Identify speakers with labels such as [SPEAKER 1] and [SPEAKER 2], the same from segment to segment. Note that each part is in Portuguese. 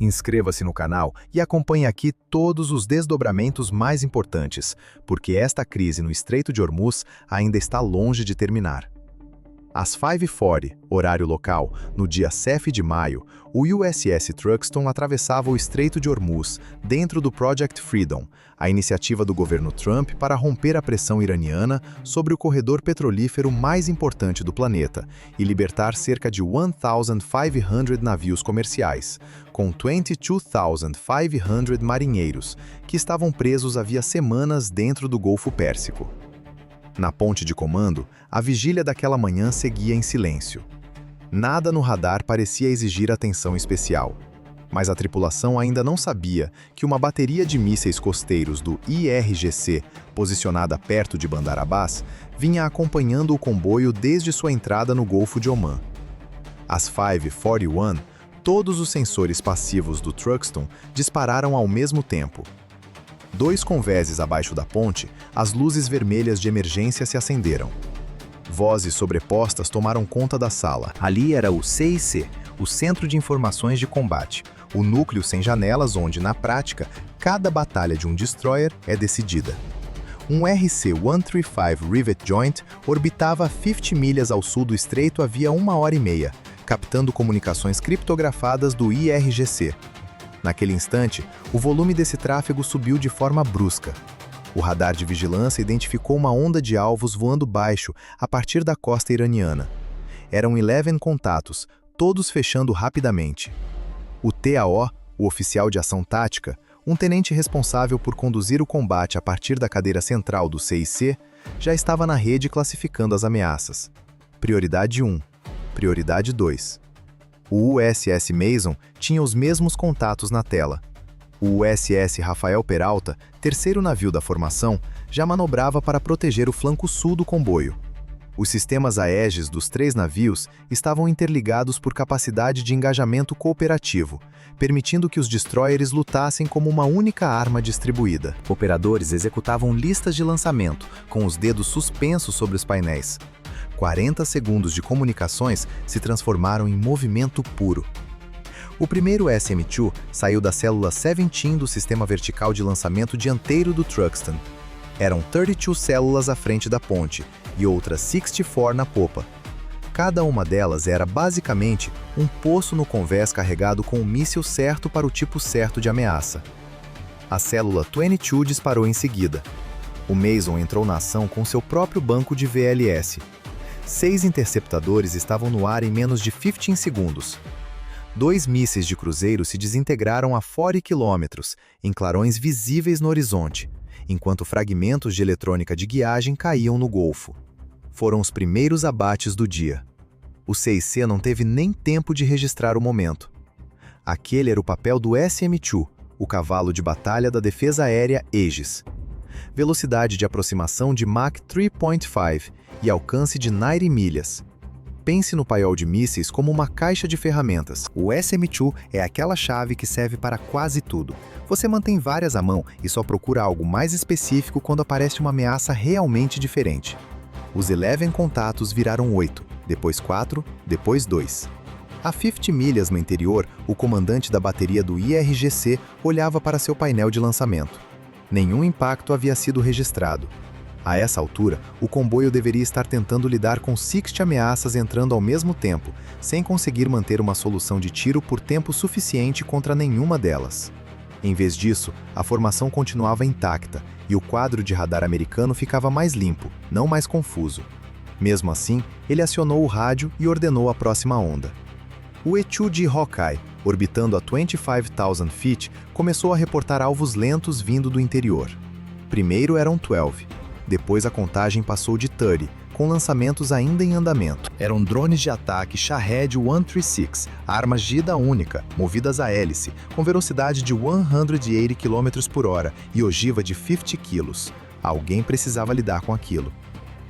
[SPEAKER 1] Inscreva-se no canal e acompanhe aqui todos os desdobramentos mais importantes, porque esta crise no Estreito de Hormuz ainda está longe de terminar. Às 5h40, horário local, no dia 7 de maio, o USS Truxtun atravessava o Estreito de Hormuz, dentro do Project Freedom, a iniciativa do governo Trump para romper a pressão iraniana sobre o corredor petrolífero mais importante do planeta e libertar cerca de 1.500 navios comerciais, com 22.500 marinheiros, que estavam presos havia semanas dentro do Golfo Pérsico. Na ponte de comando, a vigília daquela manhã seguia em silêncio. Nada no radar parecia exigir atenção especial, mas a tripulação ainda não sabia que uma bateria de mísseis costeiros do IRGC, posicionada perto de Bandar Abbas, vinha acompanhando o comboio desde sua entrada no Golfo de Omã. Às 5h41, todos os sensores passivos do Truxtun dispararam ao mesmo tempo. 2 convéses abaixo da ponte, as luzes vermelhas de emergência se acenderam. Vozes sobrepostas tomaram conta da sala. Ali era o CIC, o Centro de Informações de Combate, o núcleo sem janelas onde, na prática, cada batalha de um destroyer é decidida. Um RC-135 Rivet Joint orbitava a 50 milhas ao sul do estreito havia 1h30, captando comunicações criptografadas do IRGC. Naquele instante, o volume desse tráfego subiu de forma brusca. O radar de vigilância identificou uma onda de alvos voando baixo a partir da costa iraniana. Eram 11 contatos, todos fechando rapidamente. O TAO, o oficial de ação tática, um tenente responsável por conduzir o combate a partir da cadeira central do CIC, já estava na rede classificando as ameaças. Prioridade 1, prioridade 2. O USS Mason tinha os mesmos contatos na tela. O USS Rafael Peralta, terceiro navio da formação, já manobrava para proteger o flanco sul do comboio. Os sistemas Aegis dos 3 navios estavam interligados por capacidade de engajamento cooperativo, permitindo que os destroyers lutassem como uma única arma distribuída. Operadores executavam listas de lançamento, com os dedos suspensos sobre os painéis. 40 segundos de comunicações se transformaram em movimento puro. O primeiro SM-2 saiu da célula 17 do sistema vertical de lançamento dianteiro do Truxtun. Eram 32 células à frente da ponte e outras 64 na popa. Cada uma delas era basicamente um poço no convés carregado com o míssil certo para o tipo certo de ameaça. A célula 22 disparou em seguida. O Mason entrou na ação com seu próprio banco de VLS. 6 interceptadores estavam no ar em menos de 15 segundos. 2 mísseis de cruzeiro se desintegraram a 40 quilômetros, em clarões visíveis no horizonte, enquanto fragmentos de eletrônica de guiagem caíam no Golfo. Foram os primeiros abates do dia. O CIC não teve nem tempo de registrar o momento. Aquele era o papel do SM-2, o cavalo de batalha da defesa aérea Aegis. Velocidade de aproximação de Mach 3.5 e alcance de 90 milhas. Pense no paiol de mísseis como uma caixa de ferramentas. O SM-2 é aquela chave que serve para quase tudo. Você mantém várias à mão e só procura algo mais específico quando aparece uma ameaça realmente diferente. Os 11 contatos viraram 8, depois 4, depois 2. A 50 milhas no interior, o comandante da bateria do IRGC olhava para seu painel de lançamento. Nenhum impacto havia sido registrado. A essa altura, o comboio deveria estar tentando lidar com 60 ameaças entrando ao mesmo tempo, sem conseguir manter uma solução de tiro por tempo suficiente contra nenhuma delas. Em vez disso, a formação continuava intacta e o quadro de radar americano ficava mais limpo, não mais confuso. Mesmo assim, ele acionou o rádio e ordenou a próxima onda. O E-2D Hawkeye, orbitando a 25,000 feet, começou a reportar alvos lentos vindo do interior. Primeiro eram 12. Depois a contagem passou de 30, com lançamentos ainda em andamento. Eram drones de ataque Shahed 136, armas de ida única, movidas a hélice, com velocidade de 180 km/h e ogiva de 50 kg. Alguém precisava lidar com aquilo.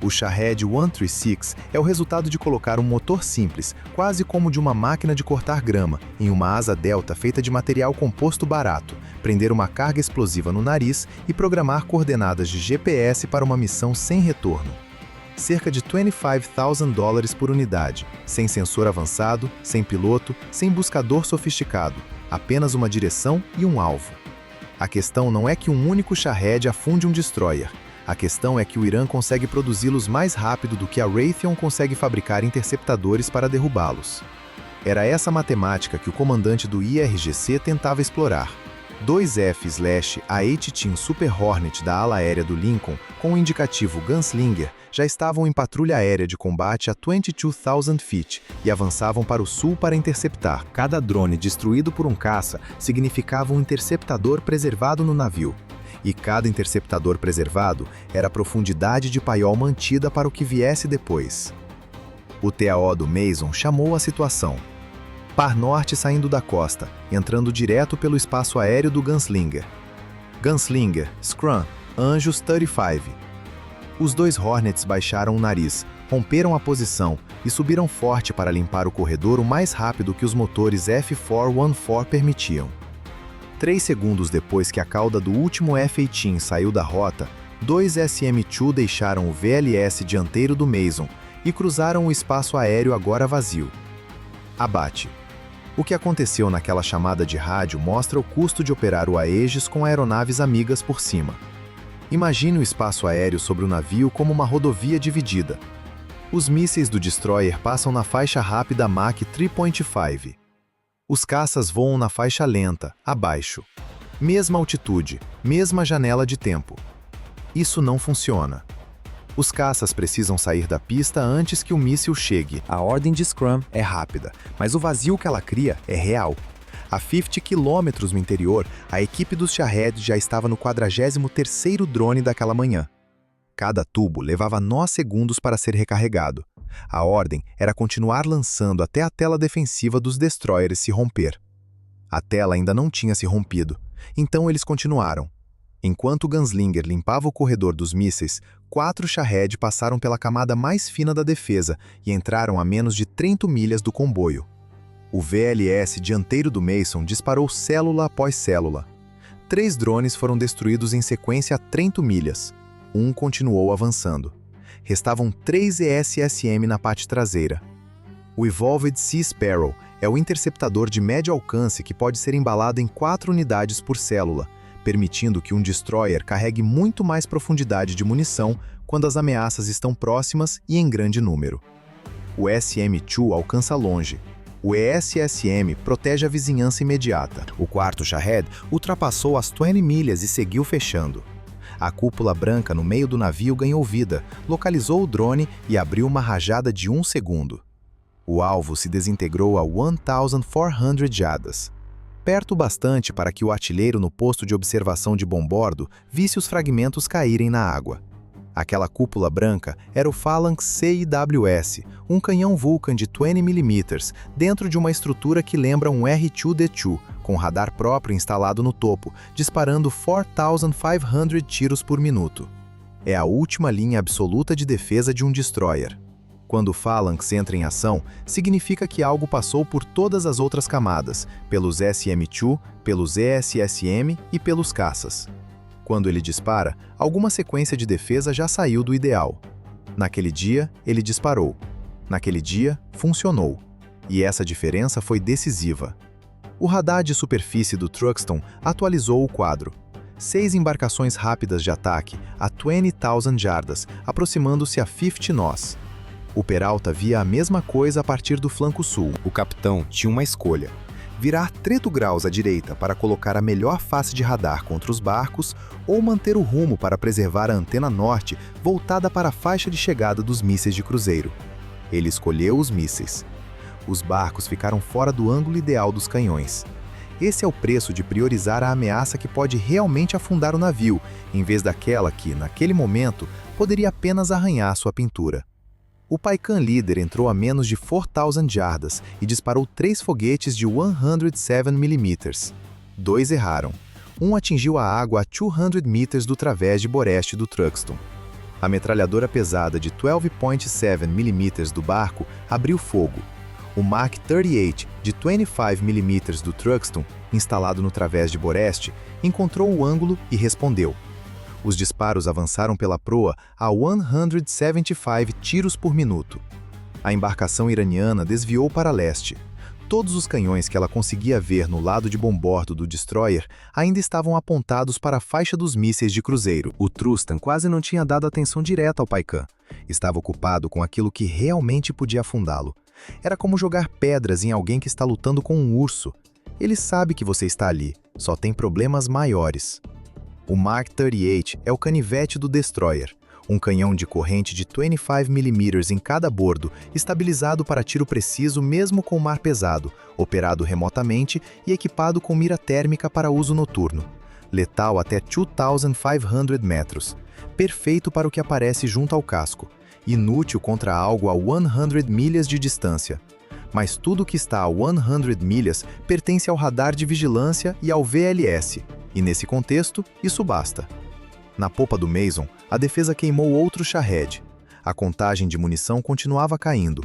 [SPEAKER 1] O Shahed 136 é o resultado de colocar um motor simples, quase como de uma máquina de cortar grama, em uma asa delta feita de material composto barato, prender uma carga explosiva no nariz e programar coordenadas de GPS para uma missão sem retorno. Cerca de $25,000 por unidade, sem sensor avançado, sem piloto, sem buscador sofisticado. apenas uma direção e um alvo. A questão não é que um único Shahed afunde um destroyer. A questão é que o Irã consegue produzi-los mais rápido do que a Raytheon consegue fabricar interceptadores para derrubá-los. Era essa matemática que o comandante do IRGC tentava explorar. 2 F/A-18 Super Hornet da ala aérea do Lincoln, com o indicativo Gunslinger, já estavam em patrulha aérea de combate a 22,000 feet e avançavam para o sul para interceptar. Cada drone destruído por um caça significava um interceptador preservado no navio. E cada interceptador preservado era a profundidade de paiol mantida para o que viesse depois. O TAO do Mason chamou a situação. Par Norte saindo da costa, entrando direto pelo espaço aéreo do Gunslinger. Gunslinger, Scrum, Anjos 35. Os 2 Hornets baixaram o nariz, romperam a posição e subiram forte para limpar o corredor o mais rápido que os motores F414 permitiam. 3 segundos depois que a cauda do último F-18 saiu da rota, 2 SM-2 deixaram o VLS dianteiro do Mason e cruzaram o espaço aéreo agora vazio. Abate. O que aconteceu naquela chamada de rádio mostra o custo de operar o Aegis com aeronaves amigas por cima. Imagine o espaço aéreo sobre o navio como uma rodovia dividida. Os mísseis do destroyer passam na faixa rápida Mach 3.5. Os caças voam na faixa lenta, abaixo. Mesma altitude, mesma janela de tempo. Isso não funciona. Os caças precisam sair da pista antes que o míssil chegue. A ordem de Scrum é rápida, mas o vazio que ela cria é real. A 50 km no interior, a equipe dos Shahed já estava no 43º drone daquela manhã. Cada tubo levava 9 segundos para ser recarregado. A ordem era continuar lançando até a tela defensiva dos destroyers se romper. A tela ainda não tinha se rompido, então eles continuaram. Enquanto o Gunslinger limpava o corredor dos mísseis, 4 Shahed passaram pela camada mais fina da defesa e entraram a menos de 30 milhas do comboio. O VLS dianteiro do Mason disparou célula após célula. 3 drones foram destruídos em sequência a 30 milhas. Um continuou avançando. Restavam 3 ESSM na parte traseira. O Evolved Sea Sparrow é o interceptador de médio alcance que pode ser embalado em 4 unidades por célula, permitindo que um destroyer carregue muito mais profundidade de munição quando as ameaças estão próximas e em grande número. O SM-2 alcança longe. O ESSM protege a vizinhança imediata. O 4º Shahed ultrapassou as 20 milhas e seguiu fechando. A cúpula branca no meio do navio ganhou vida, localizou o drone e abriu uma rajada de 1 segundo. O alvo se desintegrou a 1.400 jardas. Perto bastante para que o artilheiro no posto de observação de bombordo visse os fragmentos caírem na água. Aquela cúpula branca era o Phalanx CIWS, um canhão Vulcan de 20mm, dentro de uma estrutura que lembra um R2D2, com radar próprio instalado no topo, disparando 4.500 tiros por minuto. É a última linha absoluta de defesa de um destroyer. Quando o Phalanx entra em ação, significa que algo passou por todas as outras camadas, pelos SM-2, pelos ESSM e pelos caças. Quando ele dispara, alguma sequência de defesa já saiu do ideal. Naquele dia, ele disparou. Naquele dia, funcionou. E essa diferença foi decisiva. O radar de superfície do Truxtun atualizou o quadro. 6 embarcações rápidas de ataque a 20.000 jardas, aproximando-se a 50 nós. O Peralta via a mesma coisa a partir do flanco sul. O capitão tinha uma escolha: virar 30 graus à direita para colocar a melhor face de radar contra os barcos ou manter o rumo para preservar a antena norte voltada para a faixa de chegada dos mísseis de cruzeiro. Ele escolheu os mísseis. Os barcos ficaram fora do ângulo ideal dos canhões. Esse é o preço de priorizar a ameaça que pode realmente afundar o navio, em vez daquela que, naquele momento, poderia apenas arranhar sua pintura. O Paikan Leader entrou a menos de 4.000 jardas e disparou 3 foguetes de 107mm. 2 erraram. Um atingiu a água a 200 metros do través de Boreste do Truxtun. A metralhadora pesada de 12.7mm do barco abriu fogo. O Mach 38 de 25mm do Truxtun, instalado no través de Boreste, encontrou o ângulo e respondeu. Os disparos avançaram pela proa a 175 tiros por minuto. A embarcação iraniana desviou para leste. Todos os canhões que ela conseguia ver no lado de bombordo do destroyer ainda estavam apontados para a faixa dos mísseis de cruzeiro. O Trustan quase não tinha dado atenção direta ao Paikan. Estava ocupado com aquilo que realmente podia afundá-lo. Era como jogar pedras em alguém que está lutando com um urso. Ele sabe que você está ali, só tem problemas maiores. O Mark 38 é o canivete do destroyer. Um canhão de corrente de 25mm em cada bordo, estabilizado para tiro preciso mesmo com o mar pesado, operado remotamente e equipado com mira térmica para uso noturno. Letal até 2.500 metros. Perfeito para o que aparece junto ao casco. Inútil contra algo a 100 milhas de distância. Mas tudo que está a 100 milhas pertence ao radar de vigilância e ao VLS, e nesse contexto, isso basta. Na popa do Mason, a defesa queimou outro Shahed. A contagem de munição continuava caindo.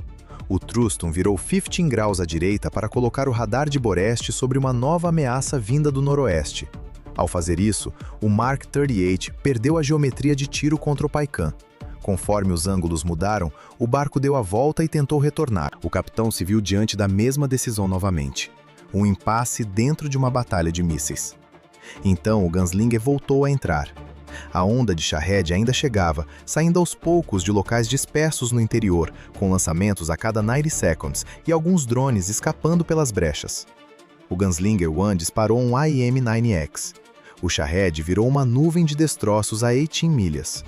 [SPEAKER 1] O Trustan virou 15 graus à direita para colocar o radar de Boreste sobre uma nova ameaça vinda do noroeste. Ao fazer isso, o Mark 38 perdeu a geometria de tiro contra o Paikan. Conforme os ângulos mudaram, o barco deu a volta e tentou retornar. O capitão se viu diante da mesma decisão novamente. Um impasse dentro de uma batalha de mísseis. Então o Gunslinger voltou a entrar. A onda de Shahed ainda chegava, saindo aos poucos de locais dispersos no interior, com lançamentos a cada 90 seconds e alguns drones escapando pelas brechas. O Gunslinger 1 disparou um IM-9X. O Shahed virou uma nuvem de destroços a 18 milhas.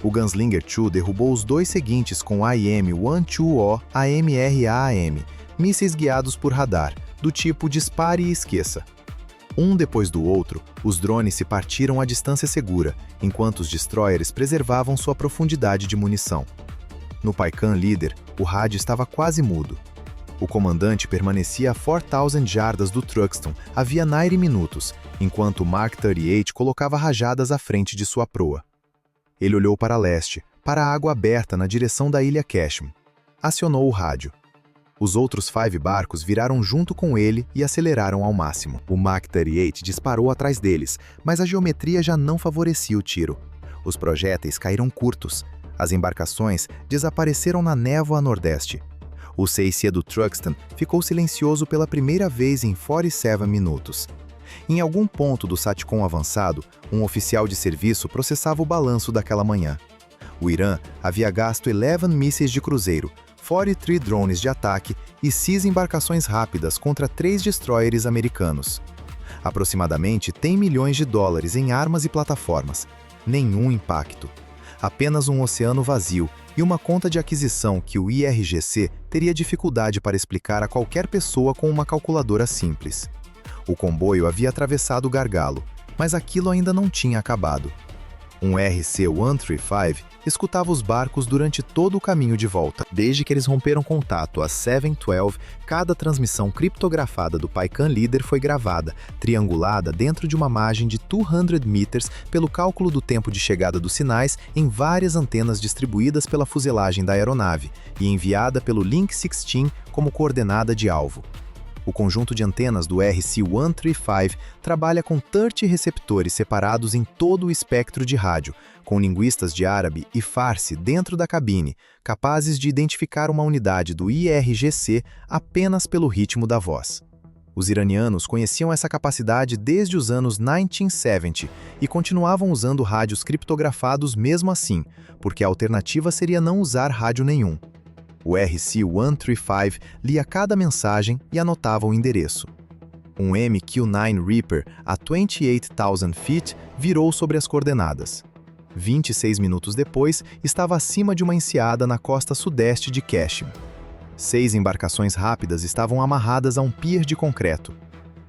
[SPEAKER 1] O Gunslinger 2 derrubou os dois seguintes com IM-12O AMRAAM, mísseis guiados por radar, do tipo dispare e esqueça. Um depois do outro, os drones se partiram à distância segura, enquanto os destroyers preservavam sua profundidade de munição. No Paikan líder, o rádio estava quase mudo. O comandante permanecia a 4.000 jardas do Truxtun havia 9 minutos, enquanto o Mark 38 colocava rajadas à frente de sua proa. Ele olhou para leste, para a água aberta na direção da ilha Cashman. Acionou o rádio. Os outros 5 barcos viraram junto com ele e aceleraram ao máximo. O Mark 38 disparou atrás deles, mas a geometria já não favorecia o tiro. Os projéteis caíram curtos. As embarcações desapareceram na névoa a nordeste. O CIC do Truxtun ficou silencioso pela primeira vez em 47 minutos. Em algum ponto do SATCOM avançado, um oficial de serviço processava o balanço daquela manhã. O Irã havia gasto 11 mísseis de cruzeiro, 43 drones de ataque e 6 embarcações rápidas contra 3 destroyers americanos. Aproximadamente $10 milhões em armas e plataformas. Nenhum impacto. Apenas um oceano vazio e uma conta de aquisição que o IRGC teria dificuldade para explicar a qualquer pessoa com uma calculadora simples. O comboio havia atravessado o gargalo, mas aquilo ainda não tinha acabado. Um RC-135 escutava os barcos durante todo o caminho de volta. Desde que eles romperam contato às 7:12, cada transmissão criptografada do Paikan líder foi gravada, triangulada dentro de uma margem de 200 meters pelo cálculo do tempo de chegada dos sinais em várias antenas distribuídas pela fuselagem da aeronave e enviada pelo Link 16 como coordenada de alvo. O conjunto de antenas do RC-135 trabalha com 30 receptores separados em todo o espectro de rádio, com linguistas de árabe e farsi dentro da cabine, capazes de identificar uma unidade do IRGC apenas pelo ritmo da voz. Os iranianos conheciam essa capacidade desde os anos 1970 e continuavam usando rádios criptografados mesmo assim, porque a alternativa seria não usar rádio nenhum. O RC-135 lia cada mensagem e anotava o endereço. Um MQ-9 Reaper a 28,000 feet virou sobre as coordenadas. 26 minutos depois, estava acima de uma enseada na costa sudeste de Cashman. 6 embarcações rápidas estavam amarradas a um pier de concreto.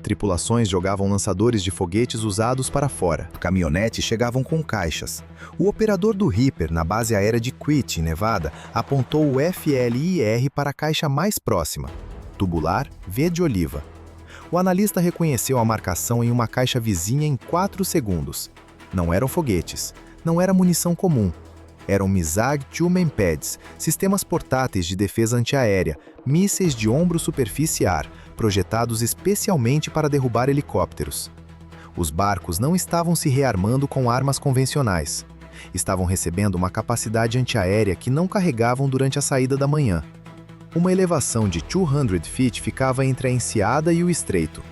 [SPEAKER 1] Tripulações jogavam lançadores de foguetes usados para fora. Caminhonetes chegavam com caixas. O operador do Reaper, na base aérea de Quit, em Nevada, apontou o FLIR para a caixa mais próxima. Tubular, verde oliva. O analista reconheceu a marcação em uma caixa vizinha em 4 segundos. Não eram foguetes. Não era munição comum. Eram MISAG Two-Man Pads, sistemas portáteis de defesa antiaérea, mísseis de ombro-superfície-ar, projetados especialmente para derrubar helicópteros. Os barcos não estavam se rearmando com armas convencionais. Estavam recebendo uma capacidade antiaérea que não carregavam durante a saída da manhã. Uma elevação de 200 feet ficava entre a enseada e o estreito.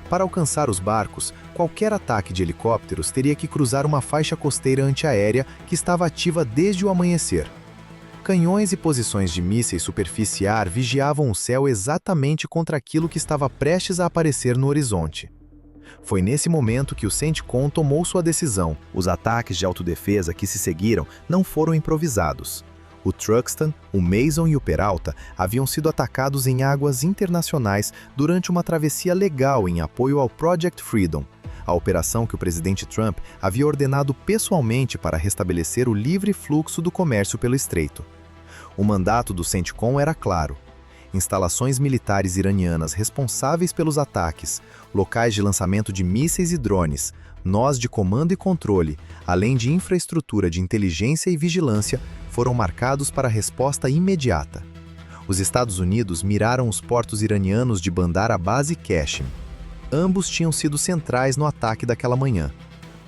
[SPEAKER 1] Para alcançar os barcos, qualquer ataque de helicópteros teria que cruzar uma faixa costeira antiaérea que estava ativa desde o amanhecer. Canhões e posições de mísseis superficiar vigiavam o céu exatamente contra aquilo que estava prestes a aparecer no horizonte. Foi nesse momento que o CENTCOM tomou sua decisão. Os ataques de autodefesa que se seguiram não foram improvisados. O Truxtun, o Mason e o Peralta haviam sido atacados em águas internacionais durante uma travessia legal em apoio ao Project Freedom, a operação que o presidente Trump havia ordenado pessoalmente para restabelecer o livre fluxo do comércio pelo estreito. O mandato do CENTCOM era claro: instalações militares iranianas responsáveis pelos ataques, locais de lançamento de mísseis e drones, nós de comando e controle, além de infraestrutura de inteligência e vigilância, foram marcados para resposta imediata. Os Estados Unidos miraram os portos iranianos de Bandar Abbas e Qashem. Ambos tinham sido centrais no ataque daquela manhã.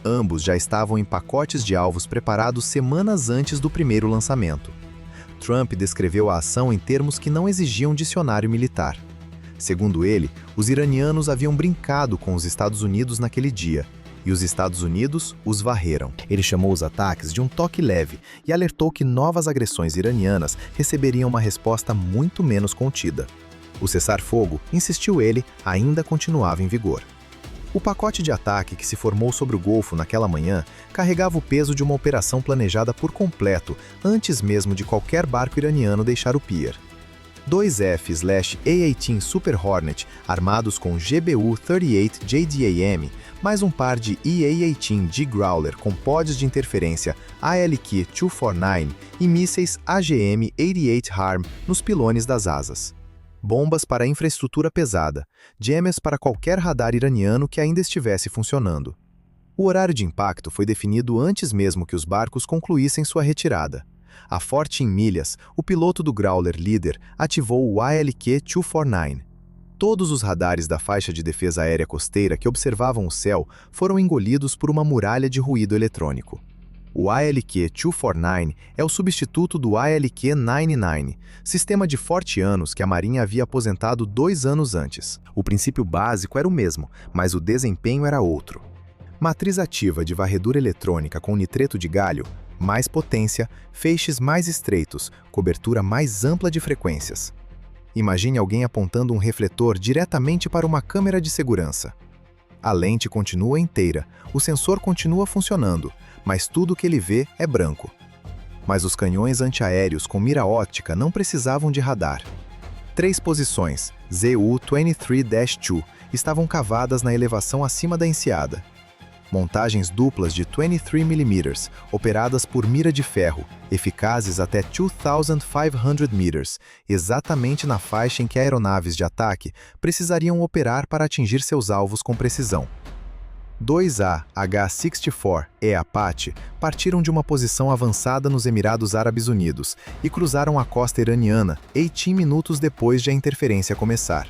[SPEAKER 1] Ambos já estavam em pacotes de alvos preparados semanas antes do primeiro lançamento. Trump descreveu a ação em termos que não exigiam dicionário militar. Segundo ele, os iranianos haviam brincado com os Estados Unidos naquele dia, e os Estados Unidos os varreram. Ele chamou os ataques de um toque leve e alertou que novas agressões iranianas receberiam uma resposta muito menos contida. O cessar-fogo, insistiu ele, ainda continuava em vigor. O pacote de ataque que se formou sobre o Golfo naquela manhã carregava o peso de uma operação planejada por completo antes mesmo de qualquer barco iraniano deixar o pier. 2 F/A-18 Super Hornet, armados com GBU-38 JDAM, mais um par de EA-18G Growler com pods de interferência ALQ-249 e mísseis AGM-88 HARM nos pilones das asas. Bombas para infraestrutura pesada, jammers para qualquer radar iraniano que ainda estivesse funcionando. O horário de impacto foi definido antes mesmo que os barcos concluíssem sua retirada. A forte em milhas, o piloto do Growler líder ativou o ALQ-249. Todos os radares da faixa de defesa aérea costeira que observavam o céu foram engolidos por uma muralha de ruído eletrônico. O ALQ-249 é o substituto do ALQ-99, sistema de forteanos que a Marinha havia aposentado 2 anos antes. O princípio básico era o mesmo, mas o desempenho era outro. Matriz ativa de varredura eletrônica com nitreto de galho, mais potência, feixes mais estreitos, cobertura mais ampla de frequências. Imagine alguém apontando um refletor diretamente para uma câmera de segurança. A lente continua inteira, o sensor continua funcionando, mas tudo o que ele vê é branco. Mas os canhões antiaéreos com mira óptica não precisavam de radar. 3 posições, ZU-23-2, estavam cavadas na elevação acima da enseada. Montagens duplas de 23mm, operadas por mira de ferro, eficazes até 2.500 meters, exatamente na faixa em que aeronaves de ataque precisariam operar para atingir seus alvos com precisão. 2A H-64E Apache partiram de uma posição avançada nos Emirados Árabes Unidos e cruzaram a costa iraniana 18 minutos depois de a interferência começar.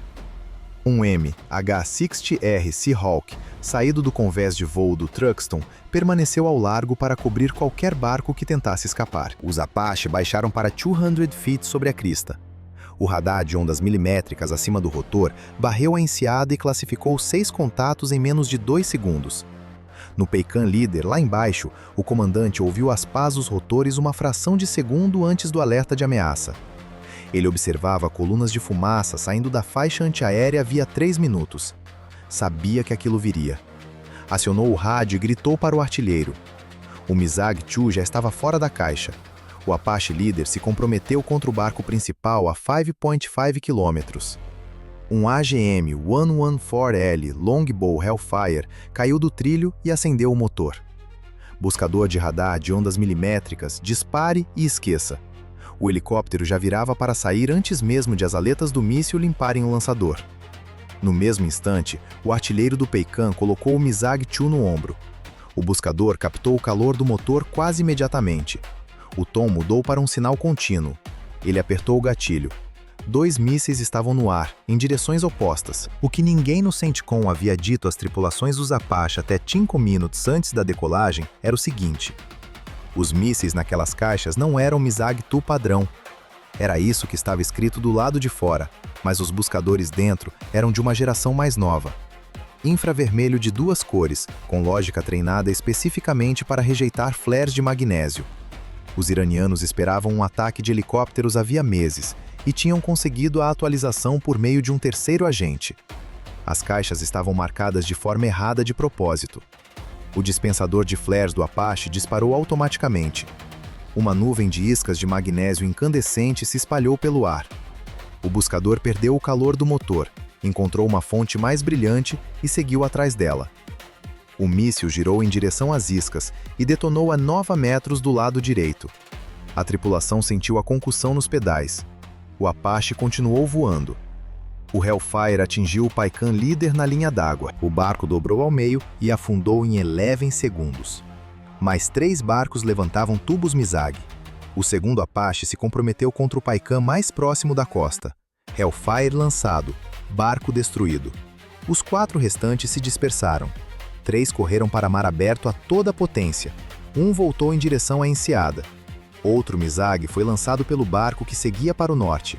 [SPEAKER 1] Um M H-60R Seahawk, saído do convés de voo do Truxtun, permaneceu ao largo para cobrir qualquer barco que tentasse escapar. Os Apache baixaram para 200 feet sobre a crista. O radar de ondas milimétricas acima do rotor barreu a enseada e classificou 6 contatos em menos de 2 segundos. No Peikan líder, lá embaixo, o comandante ouviu as pás dos rotores uma fração de segundo antes do alerta de ameaça. Ele observava colunas de fumaça saindo da faixa antiaérea havia 3 minutos. Sabia que aquilo viria. Acionou o rádio e gritou para o artilheiro. O MiSAG-2 já estava fora da caixa. O Apache líder se comprometeu contra o barco principal a 5,5 quilômetros. Um AGM-114L Longbow Hellfire caiu do trilho e acendeu o motor. Buscador de radar de ondas milimétricas, dispare e esqueça. O helicóptero já virava para sair antes mesmo de as aletas do míssil limparem o lançador. No mesmo instante, o artilheiro do Peikan colocou o MiSAG-2 no ombro. O buscador captou o calor do motor quase imediatamente. O tom mudou para um sinal contínuo. Ele apertou o gatilho. 2 mísseis estavam no ar, em direções opostas. O que ninguém no CENTCOM havia dito às tripulações dos Apache até 5 minutos antes da decolagem era o seguinte: os mísseis naquelas caixas não eram MiSAG-2 padrão. Era isso que estava escrito do lado de fora, mas os buscadores dentro eram de uma geração mais nova. Infravermelho de 2 cores, com lógica treinada especificamente para rejeitar flares de magnésio. Os iranianos esperavam um ataque de helicópteros havia meses e tinham conseguido a atualização por meio de um terceiro agente. As caixas estavam marcadas de forma errada de propósito. O dispensador de flares do Apache disparou automaticamente. Uma nuvem de iscas de magnésio incandescente se espalhou pelo ar. O buscador perdeu o calor do motor, encontrou uma fonte mais brilhante e seguiu atrás dela. O míssil girou em direção às iscas e detonou a 9 metros do lado direito. A tripulação sentiu a concussão nos pedais. O Apache continuou voando. O Hellfire atingiu o Paikan líder na linha d'água. O barco dobrou ao meio e afundou em 11 segundos. Mais 3 barcos levantavam tubos Mizag. O segundo Apache se comprometeu contra o Paikan mais próximo da costa. Hellfire lançado, barco destruído. Os 4 restantes se dispersaram. 3 correram para mar aberto a toda potência. Um voltou em direção à enseada. Outro Mizag foi lançado pelo barco que seguia para o norte.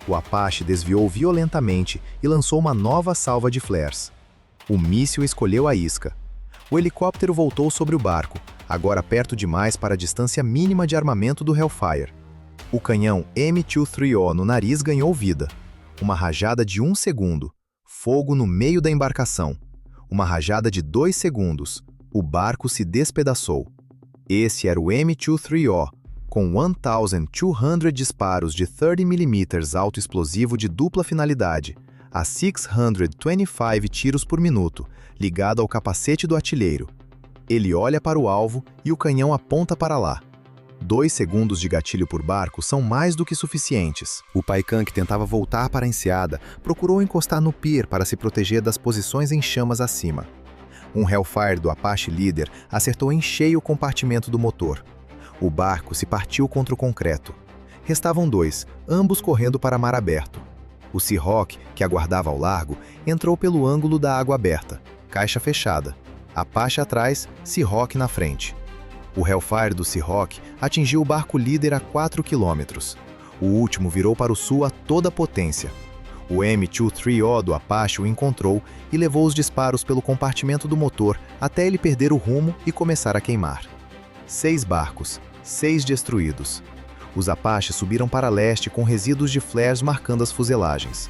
[SPEAKER 1] O Apache desviou violentamente e lançou uma nova salva de flares. O míssil escolheu a isca. O helicóptero voltou sobre o barco, agora perto demais para a distância mínima de armamento do Hellfire. O canhão M23O no nariz ganhou vida. Uma rajada de 1 segundo. Fogo no meio da embarcação. Uma rajada de 2 segundos. O barco se despedaçou. Esse era o M23O, com 1.200 disparos de 30mm autoexplosivo de dupla finalidade, a 625 tiros por minuto, ligado ao capacete do artilheiro. Ele olha para o alvo e o canhão aponta para lá. 2 segundos de gatilho por barco são mais do que suficientes. O Paikan, que tentava voltar para a enseada, procurou encostar no pier para se proteger das posições em chamas acima. Um Hellfire do Apache líder acertou em cheio o compartimento do motor. O barco se partiu contra o concreto. Restavam 2, ambos correndo para mar aberto. O Seahawk, que aguardava ao largo, entrou pelo ângulo da água aberta, caixa fechada. Apache atrás, Seahawk na frente. O Hellfire do Seahawk atingiu o barco líder a 4 quilômetros. O último virou para o sul a toda potência. O M23O do Apache o encontrou e levou os disparos pelo compartimento do motor até ele perder o rumo e começar a queimar. 6 barcos, 6 destruídos. Os Apaches subiram para leste com resíduos de flares marcando as fuselagens.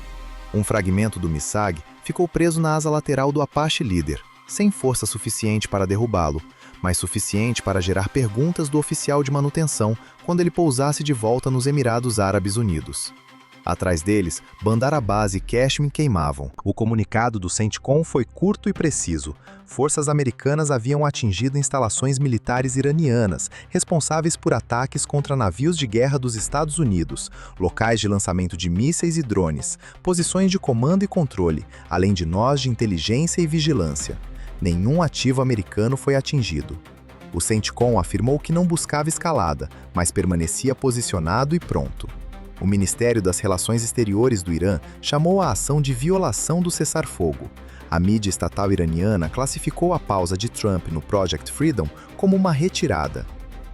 [SPEAKER 1] Um fragmento do Mizag ficou preso na asa lateral do Apache líder, sem força suficiente para derrubá-lo, mas suficiente para gerar perguntas do oficial de manutenção quando ele pousasse de volta nos Emirados Árabes Unidos. Atrás deles, Bandar Abbas e Kashmir queimavam. O comunicado do CENTCOM foi curto e preciso. Forças americanas haviam atingido instalações militares iranianas, responsáveis por ataques contra navios de guerra dos Estados Unidos, locais de lançamento de mísseis e drones, posições de comando e controle, além de nós de inteligência e vigilância. Nenhum ativo americano foi atingido. O CENTCOM afirmou que não buscava escalada, mas permanecia posicionado e pronto. O Ministério das Relações Exteriores do Irã chamou a ação de violação do cessar-fogo. A mídia estatal iraniana classificou a pausa de Trump no Project Freedom como uma retirada.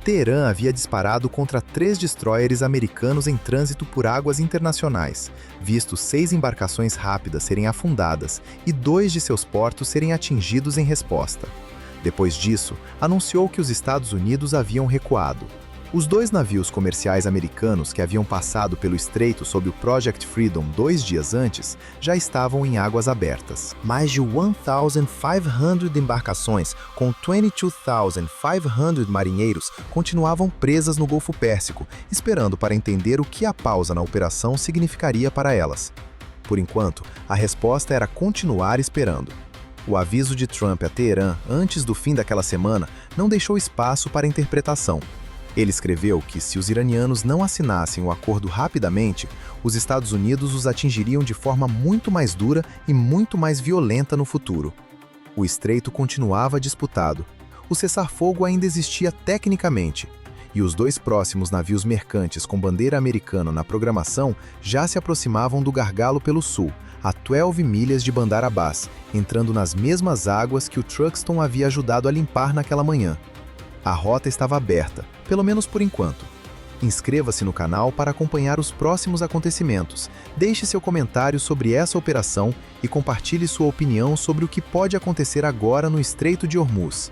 [SPEAKER 1] Teherã havia disparado contra 3 destroyers americanos em trânsito por águas internacionais, visto 6 embarcações rápidas serem afundadas e 2 de seus portos serem atingidos em resposta. Depois disso, anunciou que os Estados Unidos haviam recuado. Os 2 navios comerciais americanos que haviam passado pelo estreito sob o Project Freedom 2 dias antes já estavam em águas abertas. Mais de 1.500 embarcações com 22.500 marinheiros continuavam presas no Golfo Pérsico, esperando para entender o que a pausa na operação significaria para elas. Por enquanto, a resposta era continuar esperando. O aviso de Trump a Teherã antes do fim daquela semana não deixou espaço para interpretação. Ele escreveu que, se os iranianos não assinassem o acordo rapidamente, os Estados Unidos os atingiriam de forma muito mais dura e muito mais violenta no futuro. O estreito continuava disputado. O cessar-fogo ainda existia tecnicamente, e os 2 próximos navios mercantes com bandeira americana na programação já se aproximavam do gargalo pelo sul, a 12 milhas de Bandar Abbas, entrando nas mesmas águas que o Truxtun havia ajudado a limpar naquela manhã. A rota estava aberta, pelo menos por enquanto. Inscreva-se no canal para acompanhar os próximos acontecimentos. Deixe seu comentário sobre essa operação e compartilhe sua opinião sobre o que pode acontecer agora no Estreito de Hormuz.